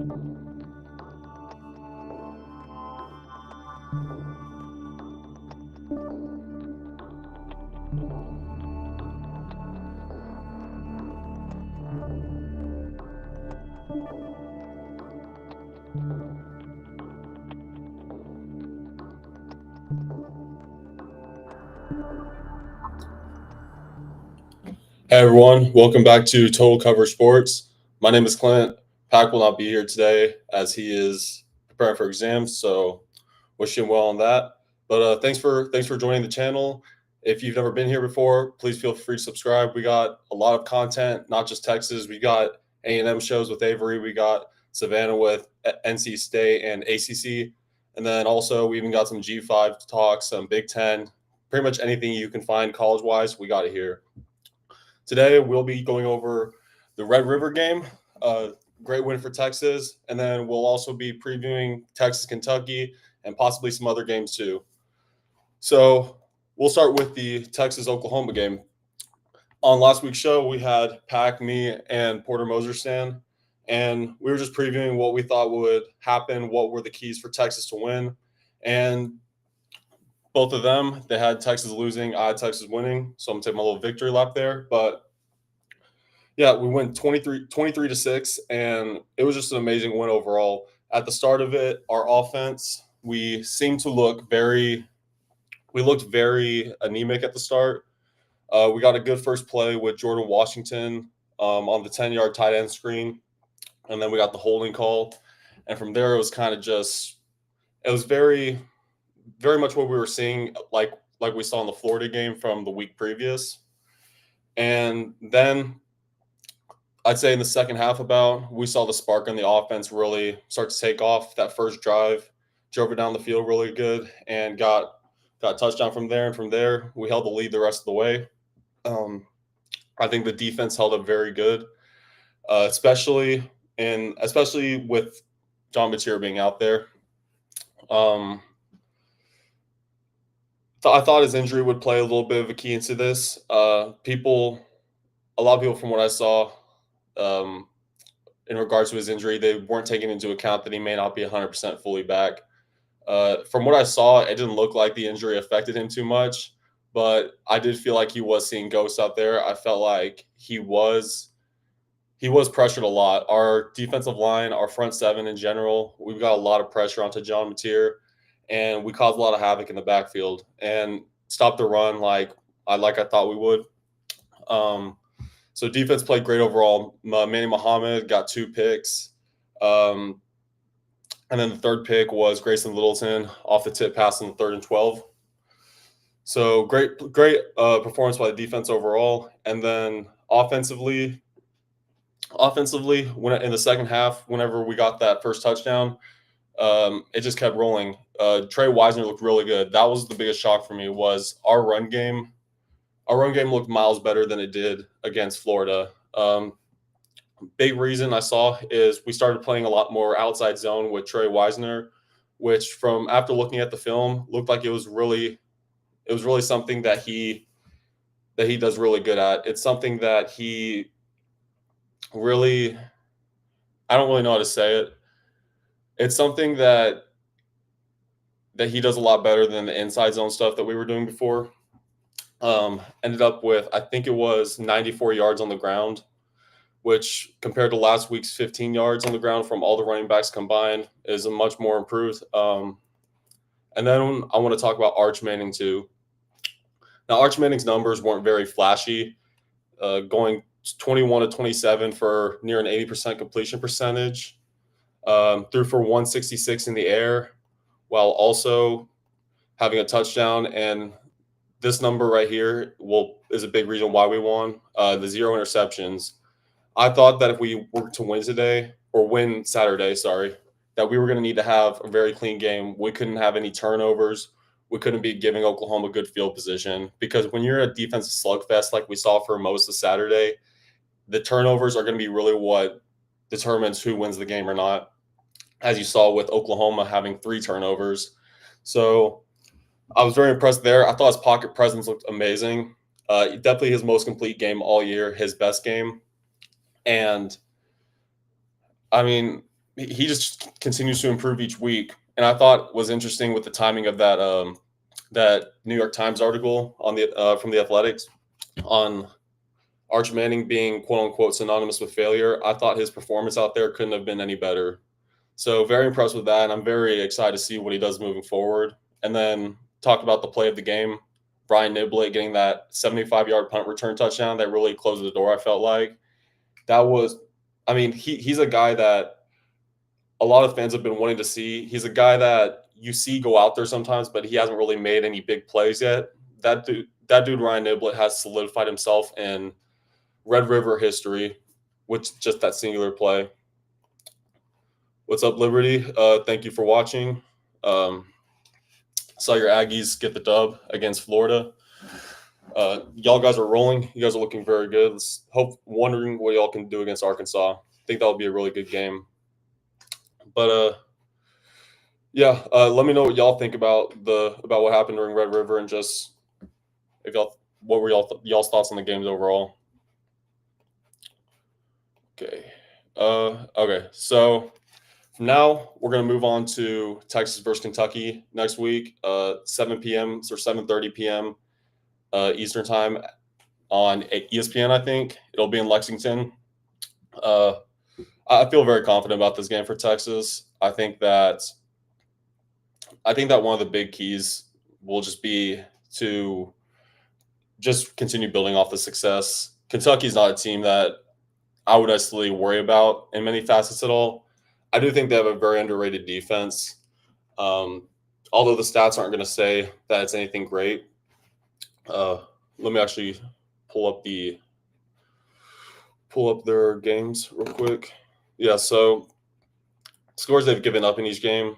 Hey everyone, welcome back to Total Cover Sports. My name is Clint. Pack will not be here today as he is preparing for exams, so wish him well on that. But thanks for joining the channel. If you've never been here before, please feel free to subscribe. We got a lot of content, not just Texas. We got A&M shows with Avery. We got Savannah with NC State and ACC, and then also we even got some G5 talks, some Big Ten, pretty much anything you can find college-wise. We got it here. Today, we'll be going over the Red River game, great win for Texas, and then we'll also be previewing Texas, Kentucky, and possibly some other games too. So we'll start with the Texas Oklahoma game. On last week's show, we had Pack, me, and Porter Moserstan, and we were just previewing what we thought would happen, what were the keys for Texas to win, and both of them, they had Texas losing, I had Texas winning. So I'm taking my little victory lap there. But yeah, we went 23 to 6, and it was just an amazing win overall. At the start of it, our offense, we seemed to look we looked very anemic at the start. We got a good first play with Jordan Washington on the 10-yard tight end screen, and then we got the holding call. And from there, it was kind of just, it was very much what we were seeing, like we saw in the Florida game from the week previous. And then I'd say in the second half, we saw the spark in the offense really start to take off. That first drive, drove it down the field really good, and got a touchdown from there. And from there, we held the lead the rest of the way. I think the defense held up very good, especially with John Mateer being out there. I thought his injury would play a little bit of a key into this. A lot of people from what I saw in regards to his injury, they weren't taking into account that he may not be 100% fully back. From what I saw, it didn't look like the injury affected him too much, but I did feel like he was seeing ghosts out there. I felt like he was pressured a lot. Our defensive line, our front seven in general, we've got a lot of pressure onto John Mateer, and we caused a lot of havoc in the backfield and stopped the run like I thought we would. So defense played great overall. Manny Muhammad got 2 picks. And then the third pick was Grayson Littleton off the tip pass in the 3rd and 12. So great performance by the defense overall. And then offensively, when in the second half, whenever we got that first touchdown, it just kept rolling. Trey Wisner looked really good. That was the biggest shock for me, was our run game. Our run game looked miles better than it did against Florida. Big reason I saw is we started playing a lot more outside zone with Trey Wisner, which from after looking at the film looked like it was really something that he does really good at. It's something that he really, I don't really know how to say it. It's something that he does a lot better than the inside zone stuff that we were doing before. Ended up with, I think it was 94 yards on the ground, which compared to last week's 15 yards on the ground from all the running backs combined is a much more improved. And then I want to talk about Arch Manning too. Now, Arch Manning's numbers weren't very flashy, going 21 to 27 for near an 80% completion percentage, threw for 166 in the air, while also having a touchdown. And this number right here is a big reason why we won. The 0 interceptions. I thought that if we were to win Saturday, that we were going to need to have a very clean game. We couldn't have any turnovers. We couldn't be giving Oklahoma good field position, because when you're a defensive slugfest like we saw for most of Saturday, the turnovers are going to be really what determines who wins the game or not, as you saw with Oklahoma having 3 turnovers. So I was very impressed there. I thought his pocket presence looked amazing. Definitely his most complete game all year, his best game. And I mean, he just continues to improve each week. And I thought was interesting with the timing of that New York Times article on the from the Athletics on Arch Manning being quote unquote synonymous with failure. I thought his performance out there couldn't have been any better. So very impressed with that, and I'm very excited to see what he does moving forward. And then talk about the play of the game, Brian Niblett getting that 75-yard punt return touchdown that really closed the door. I felt like that was, I mean, he's a guy that a lot of fans have been wanting to see. He's a guy that you see go out there sometimes, but he hasn't really made any big plays yet. That dude Ryan Niblett has solidified himself in Red River history with just that singular play. What's up, Liberty? Thank you for watching. Um, saw your Aggies get the dub against Florida. Y'all guys are rolling. You guys are looking very good. Wondering what y'all can do against Arkansas. I think that'll be a really good game. But yeah, let me know what y'all think about what happened during Red River, and just if y'all what were y'all's thoughts on the games overall. Okay. Okay. So from now we're gonna move on to Texas versus Kentucky next week, 7 p.m. or 7:30 p.m. Eastern time on ESPN. I think it'll be in Lexington. Uh, I feel very confident about this game for Texas. I think that one of the big keys will just be to just continue building off the success. Kentucky's not a team that I would necessarily worry about in many facets at all. I do think they have a very underrated defense. Um, Although the stats aren't going to say that it's anything great. Let me actually pull up their games real quick. Yeah, so scores they've given up in each game.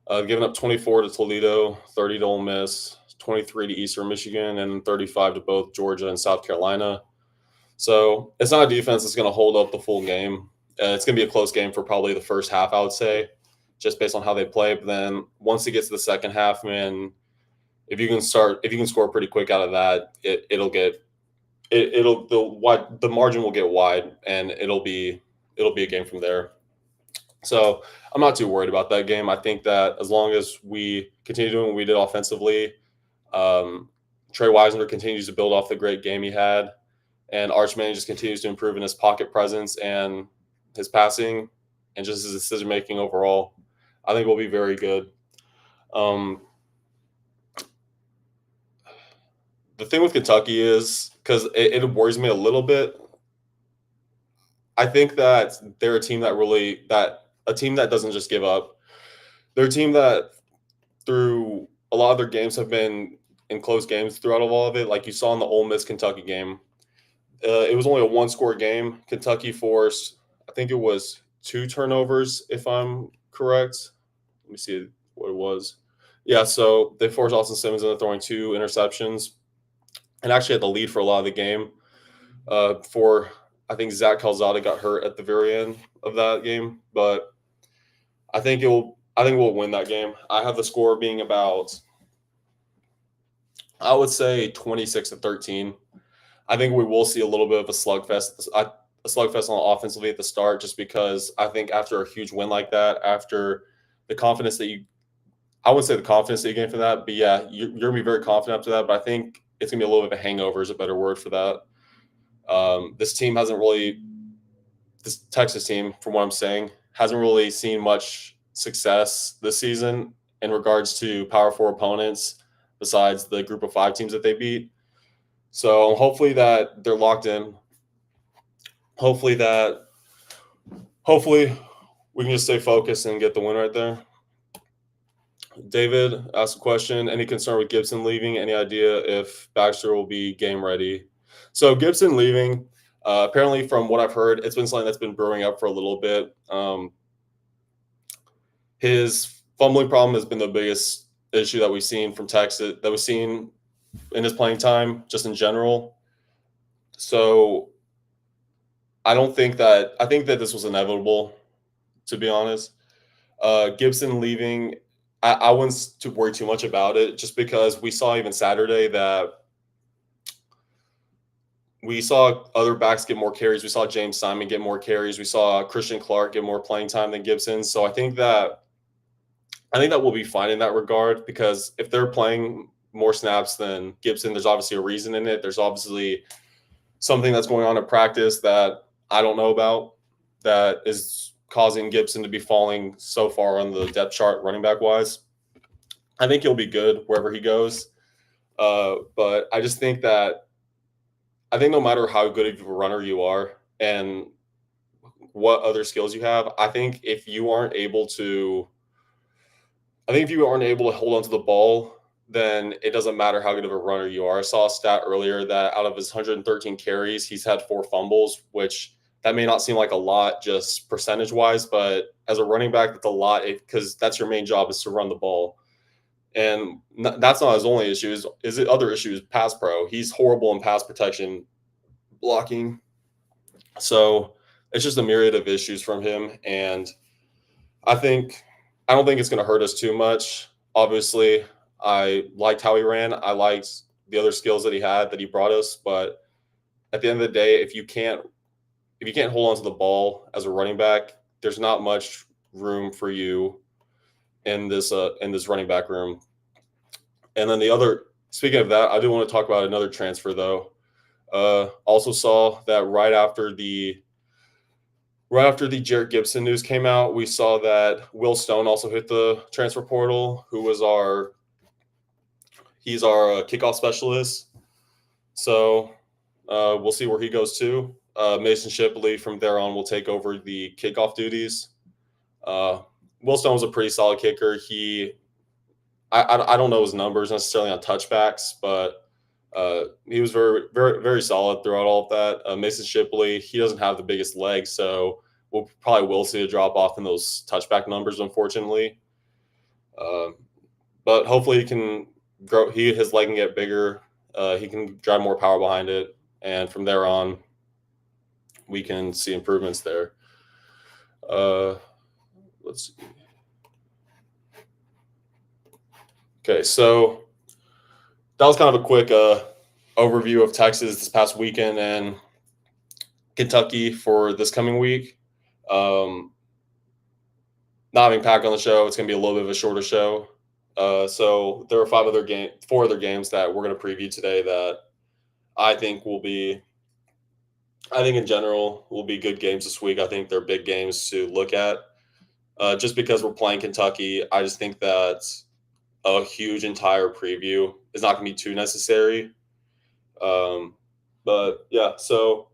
Given up 24 to Toledo, 30 to Ole Miss, 23 to Eastern Michigan, and 35 to both Georgia and South Carolina. So it's not a defense that's going to hold up the full game. It's going to be a close game for probably the first half, I would say, just based on how they play. But then once it gets to the second half, man, if you can score pretty quick out of that, the margin will get wide, and it'll be a game from there. So I'm not too worried about that game. I think that as long as we continue doing what we did offensively, Trey Wisner continues to build off the great game he had, and Arch Manning just continues to improve in his pocket presence and his passing and just his decision making overall, I think we'll be very good. The thing with Kentucky is, because it worries me a little bit, I think that they're a team that doesn't just give up. They're a team that through a lot of their games have been in close games throughout all of it. Like you saw in the Ole Miss Kentucky game, it was only a one-score game. Kentucky forced, I think it was 2 turnovers, if I'm correct. Let me see what it was. Yeah, so they forced Austin Simmons into throwing 2 interceptions, and actually had the lead for a lot of the game. For I think Zach Calzada got hurt at the very end of that game, but I think we'll win that game. I have the score being about, I would say 26-13. I think we will see a little bit of a slugfest on offensively at the start, just because I think after a huge win like that, after the confidence that I wouldn't say the confidence that you gain from that, but yeah, you're going to be very confident after that. But I think it's going to be a little bit of a hangover is a better word for that. This Texas team, from what I'm saying, hasn't really seen much success this season in regards to Power 4 opponents besides the group of 5 teams that they beat. So hopefully that they're locked in. Hopefully we can just stay focused and get the win right there. David asked a question. Any concern with Gibson leaving? Any idea if Baxter will be game ready? So Gibson leaving, apparently from what I've heard, it's been something that's been brewing up for a little bit. His fumbling problem has been the biggest issue that we've seen from Texas, that we've seen in his playing time, just in general. So I think that this was inevitable, to be honest. Gibson leaving, I wouldn't to worry too much about it, just because we saw even Saturday that we saw other backs get more carries. We saw James Simon get more carries. We saw Christian Clark get more playing time than Gibson. So I think that we'll be fine in that regard, because if they're playing more snaps than Gibson, there's obviously a reason in it. There's obviously something that's going on in practice that I don't know about that is causing Gibson to be falling so far on the depth chart running back wise. I think he'll be good wherever he goes. But I think no matter how good of a runner you are and what other skills you have, I think if you aren't able to hold onto the ball, then it doesn't matter how good of a runner you are. I saw a stat earlier that out of his 113 carries, he's had 4 fumbles, which that may not seem like a lot just percentage wise, but as a running back, that's a lot because that's your main job is to run the ball. And that's not his only issue. Is it other issues? Pass pro. He's horrible in pass protection, blocking. So it's just a myriad of issues from him. And I think I don't think it's going to hurt us too much. Obviously, I liked how he ran. I liked the other skills that he had that he brought us. But at the end of the day, if you can't hold on to the ball as a running back, there's not much room for you in this running back room. And then speaking of that, I do want to talk about another transfer though. Also saw that right after the Jarrett Gibson news came out, we saw that Will Stone also hit the transfer portal, he's our kickoff specialist. So we'll see where he goes to. Mason Shipley from there on will take over the kickoff duties. Will Stone was a pretty solid kicker. I don't know his numbers necessarily on touchbacks, but he was very, very, very solid throughout all of that. Mason Shipley, he doesn't have the biggest legs, so we'll probably will see a drop off in those touchback numbers, unfortunately. But hopefully he can grow. His leg can get bigger. He can drive more power behind it, and from there on, we can see improvements there. Let's see. Okay, so that was kind of a quick overview of Texas this past weekend and Kentucky for this coming week. Not having Pack on the show, it's going to be a little bit of a shorter show. So there are 4 other games that we're going to preview today that I think in general will be good games this week. I think they're big games to look at. Just because we're playing Kentucky, I just think that a huge entire preview is not going to be too necessary. But yeah, so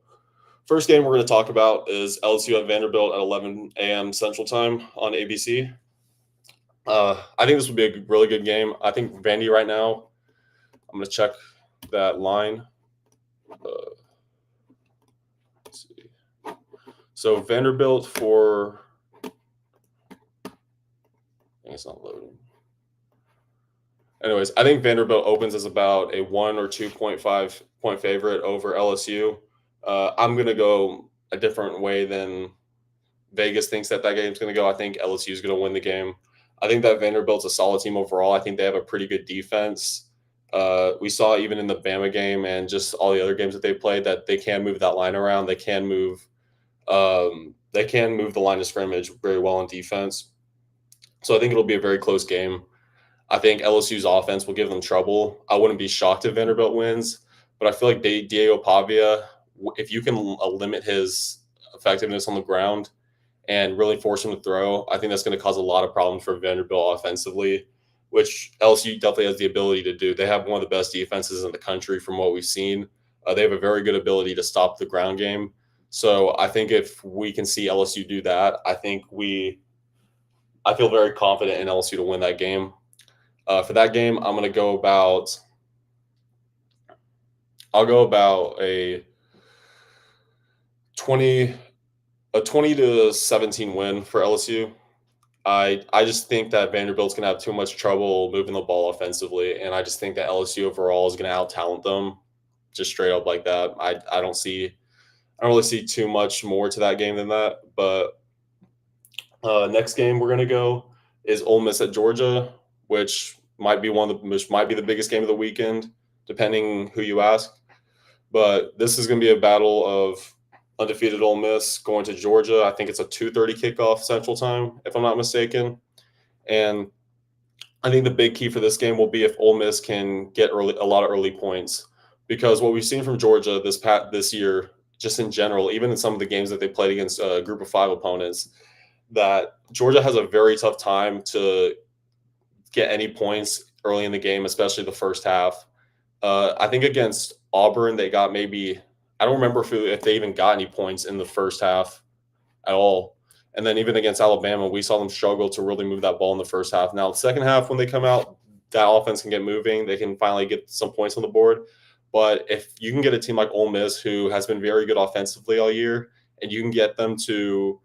first game we're going to talk about is LSU at Vanderbilt at 11 a.m. Central Time on ABC. I think this would be a really good game. I think Vandy right now, I'm going to check that line. Let's see. So Vanderbilt it's not loading. Anyways, I think Vanderbilt opens as about a 1 or 2.5 point favorite over LSU. I'm going to go a different way than Vegas thinks that game's going to go. I think LSU is going to win the game. I think that Vanderbilt's a solid team overall. I think they have a pretty good defense. We saw even in the Bama game and just all the other games that they played that they can move that line around. They can move the line of scrimmage very well on defense. So I think it'll be a very close game. I think LSU's offense will give them trouble. I wouldn't be shocked if Vanderbilt wins, but I feel like Diego Pavia, if you can limit his effectiveness on the ground and really force him to throw, I think that's going to cause a lot of problems for Vanderbilt offensively, which LSU definitely has the ability to do. They have one of the best defenses in the country from what we've seen. They have a very good ability to stop the ground game. So I think if we can see LSU do that, I feel very confident in LSU to win that game. For that game, I'm going to go about a 20 to 17 win for LSU. I just think that Vanderbilt's going to have too much trouble moving the ball offensively, and I just think that LSU overall is going to out-talent them, just straight up like that. I don't really see too much more to that game than that. But next game we're going to go is Ole Miss at Georgia, which might be the biggest game of the weekend, depending who you ask. But this is going to be a battle of undefeated Ole Miss going to Georgia. I think it's a 2:30 kickoff Central Time, if I'm not mistaken. And I think the big key for this game will be if Ole Miss can get a lot of early points, because what we've seen from Georgia this year, just in general, even in some of the games that they played against a group of five opponents, that Georgia has a very tough time to get any points early in the game, especially the first half. I think against Auburn, they got maybe, I don't remember if they even got any points in the first half at all. And then even against Alabama, we saw them struggle to really move that ball in the first half. Now, the second half, when they come out, that offense can get moving. They can finally get some points on the board. But if you can get a team like Ole Miss, who has been very good offensively all year, and you can get them to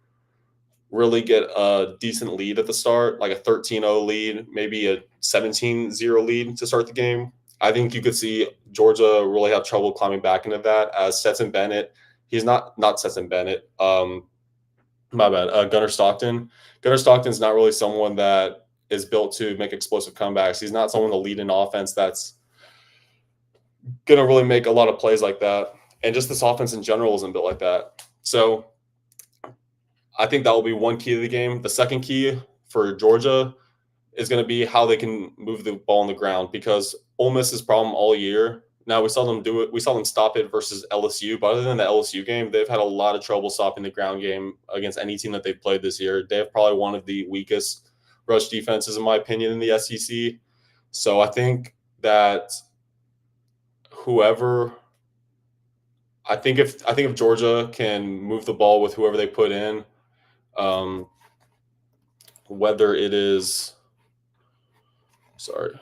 really get a decent lead at the start, like a 13-0 lead, maybe a 17-0 lead to start the game, I think you could see Georgia really have trouble climbing back into that, as Stetson Bennett, he's not Stetson Bennett, my bad. Gunnar Stockton. Gunnar Stockton's not really someone that is built to make explosive comebacks. He's not someone to lead an offense that's going to really make a lot of plays like that. And just this offense in general isn't built like that. So I think that will be one key to the game. The second key for Georgia is going to be how they can move the ball on the ground, because Ole Miss's problem all year. Now we saw them do it. We saw them stop it versus LSU, but other than the LSU game, they've had a lot of trouble stopping the ground game against any team that they've played this year. They have probably one of the weakest rush defenses, in my opinion, in the SEC. So I think that whoever, I think if Georgia can move the ball with whoever they put in, um, whether it is, sorry.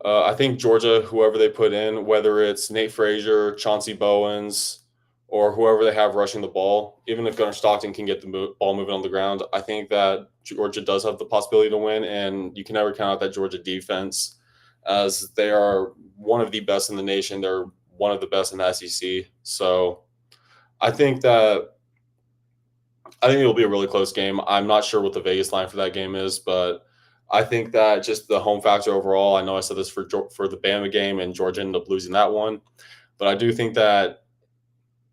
I think Georgia, whoever they put in, whether it's Nate Frazier, Chauncey Bowens, or whoever they have rushing the ball, even if Gunnar Stockton can get the ball moving on the ground, I think that Georgia does have the possibility to win. And you can never count out that Georgia defense, as they are one of the best in the nation. They're one of the best in the SEC. So I think that I think it'll be a really close game. I'm not sure what the Vegas line for that game is, but I think that just the home factor overall. I know I said this for the Bama game, and Georgia ended up losing that one, but I do think that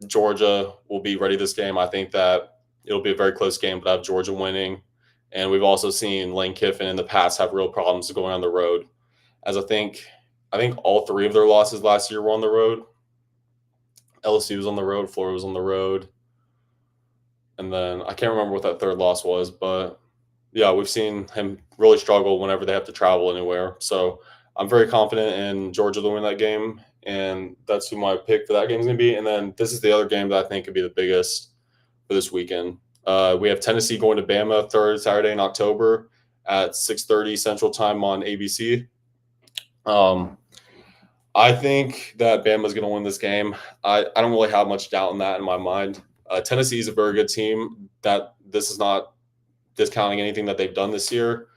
Georgia will be ready this game. I think that it'll be a very close game, but I have Georgia winning. And we've also seen Lane Kiffin in the past have real problems going on the road, as I think all three of their losses last year were on the road. LSU was on the road, Florida was on the road, and then I can't remember what that third loss was, but yeah, we've seen him really struggle whenever they have to travel anywhere. So I'm very confident in Georgia to win that game, and that's who my pick for that game is going to be. And then this is the other game that I think could be the biggest for this weekend. We have Tennessee going to Bama third Saturday in October at 6:30 Central Time on ABC. Um, I think that Bama's going to win this game. I don't really have much doubt in that in my mind. Tennessee is a very good team. That this is not discounting anything that they've done this year.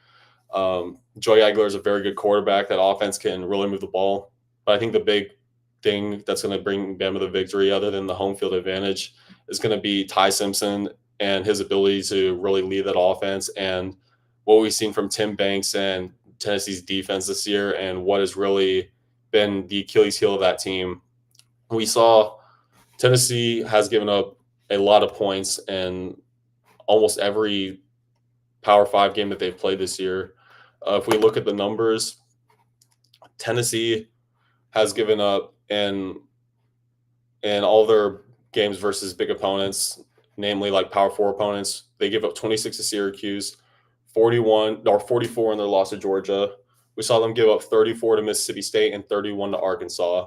Joey Aguilar is a very good quarterback. That offense can really move the ball. But I think the big thing that's going to bring Bama the victory, other than the home field advantage, is going to be Ty Simpson and his ability to really lead that offense, and what we've seen from Tim Banks and Tennessee's defense this year, and what has really been the Achilles heel of that team. We saw Tennessee has given up a lot of points in almost every Power Five game that they've played this year. If we look at the numbers, Tennessee has given up in all their games versus big opponents, namely like Power Four opponents. They give up 26 to Syracuse, 41 or 44 in their loss to Georgia. We saw them give up 34 to Mississippi State and 31 to Arkansas.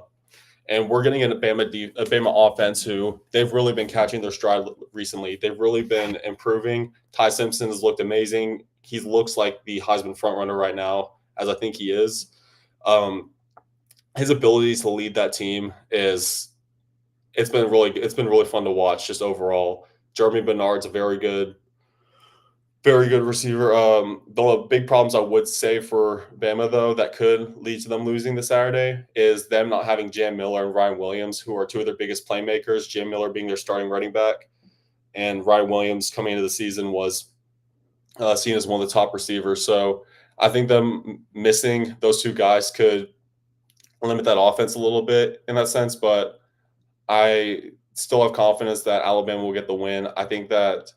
And we're getting a Bama offense who they've really been catching their stride recently. They've really been improving. Ty Simpson has looked amazing. He looks like the Heisman frontrunner right now, as I think he is. His ability to lead that team is it's been really fun to watch just overall. Jeremy Bernard's a very good receiver. The big problems I would say for Bama, though, that could lead to them losing this Saturday is them not having Jam Miller and Ryan Williams, who are two of their biggest playmakers. Jam Miller being their starting running back, and Ryan Williams coming into the season was seen as one of the top receivers. So I think them missing those two guys could limit that offense a little bit in that sense. But I still have confidence that Alabama will get the win. I think that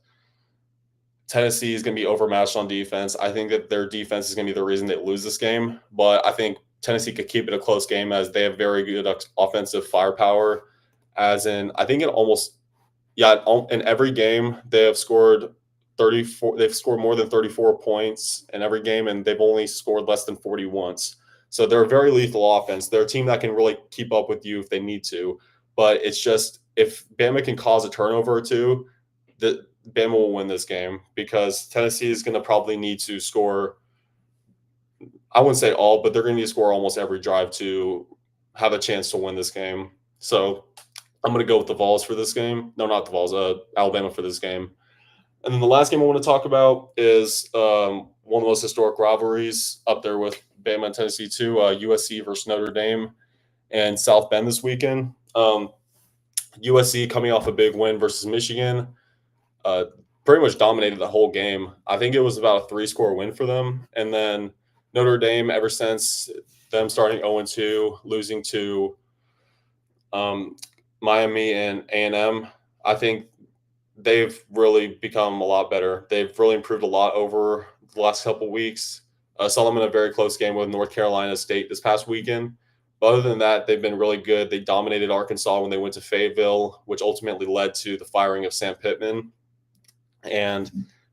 Tennessee is going to be overmatched on defense. I think that their defense is going to be the reason they lose this game. But I think Tennessee could keep it a close game as they have very good offensive firepower. As in, I think it almost in every game they have scored 34. They've scored more than 34 points in every game, and they've only scored less than 40 once. So they're a very lethal offense. They're a team that can really keep up with you if they need to. But it's just if Bama can cause a turnover or two, the Bama will win this game because Tennessee is going to probably need to score. I wouldn't say all, but they're going to need to score almost every drive to have a chance to win this game. So I'm going to go with the Vols for this game. No, not the Vols. Alabama for this game. And then the last game I want to talk about is one of the most historic rivalries up there with Bama and Tennessee too. USC versus Notre Dame and South Bend this weekend. USC coming off a big win versus Michigan. Uh, Pretty much dominated the whole game. I think it was about a 3-score win for them. And then Notre Dame, ever since them starting 0-2, losing to um, Miami and A&M, I think they've really become a lot better. They've really improved a lot over the last couple of weeks. Saw them in a very close game with North Carolina State this past weekend. But other than that, they've been really good. They dominated Arkansas when they went to Fayetteville, which ultimately led to the firing of Sam Pittman. And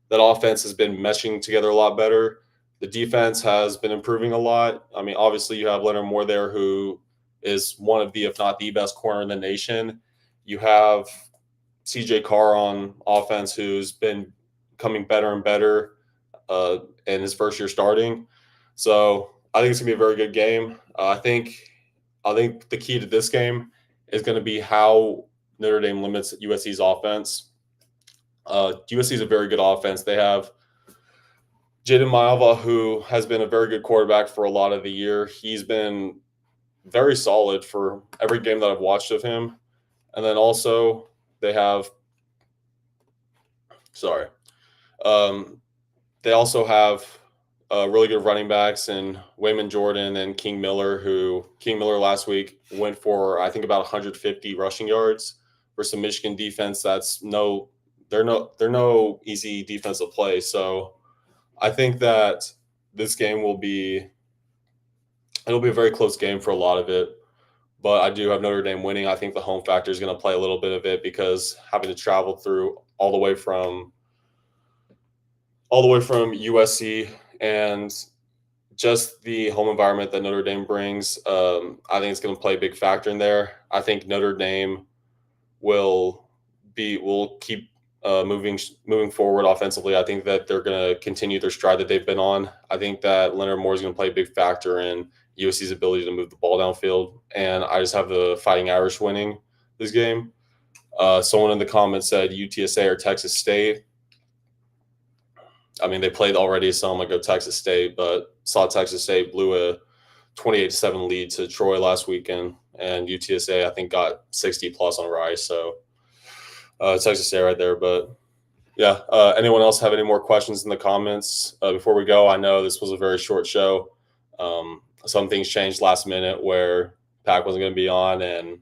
that offense has been meshing together a lot better. The defense has been improving a lot. I mean, obviously, you have Leonard Moore there, who is one of the, if not the best corner in the nation. You have CJ Carr on offense, who's been coming better and better in his first year starting. So I think it's gonna be a very good game. I think the key to this game is going to be how Notre Dame limits USC's offense. USC is a very good offense. They have Jaden Maiava, who has been a very good quarterback for a lot of the year. He's been very solid for every game that I've watched of him. And then also they have, sorry, um, they also have really good running backs in Wayman Jordan and King Miller, who King Miller last week went for, I think, about 150 rushing yards versus a Michigan defense that's they're no easy defensive play. So I think that this game it'll be a very close game for a lot of it. But I do have Notre Dame winning. I think the home factor is going to play a little bit of it because having to travel through all the way from USC and just the home environment that Notre Dame brings, I think it's going to play a big factor in there. I think Notre Dame will keep moving forward offensively. I think that they're going to continue their stride that they've been on. I think that Leonard Moore is going to play a big factor in USC's ability to move the ball downfield, and I just have the Fighting Irish winning this game. Someone in the comments said UTSA or Texas State. I mean, they played already, so I'm going to go Texas State, but saw Texas State blew a 28-7 lead to Troy last weekend, and UTSA, I think, got 60-plus on Rice. So Texas State right there. But, yeah, anyone else have any more questions in the comments before we go? I know this was a very short show. Some things changed last minute where Pac wasn't going to be on and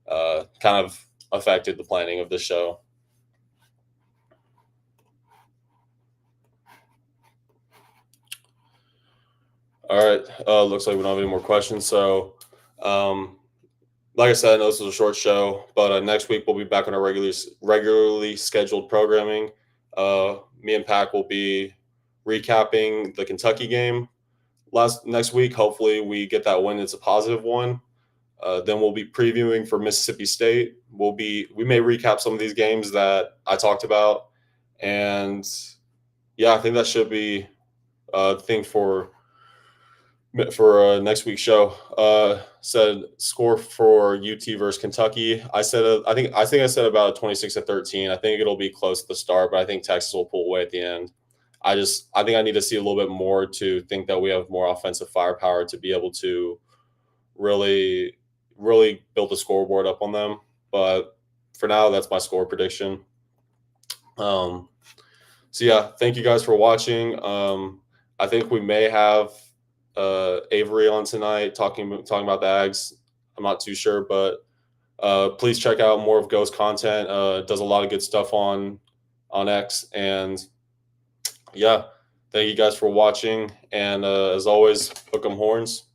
kind of affected the planning of this show. All right. Looks like we don't have any more questions. So, like I said, I know this was a short show, but next week we'll be back on our regularly scheduled programming. Me and Pac will be recapping the Kentucky game next week. Hopefully, we get that win. It's a positive one. Then we'll be previewing for Mississippi State. We may recap some of these games that I talked about, and yeah, I think that should be the thing for next week's show. Said score for UT versus Kentucky. I said I think I said about 26-13. I think it'll be close at the start, but I think Texas will pull away at the end. I think I need to see a little bit more to think that we have more offensive firepower to be able to really build the scoreboard up on them. But for now, that's my score prediction. So yeah, thank you guys for watching. I think we may have Avery on tonight talking about the Ags. I'm not too sure, but please check out more of Ghost content. Does a lot of good stuff on X, and yeah, thank you guys for watching. And as always, hook 'em horns.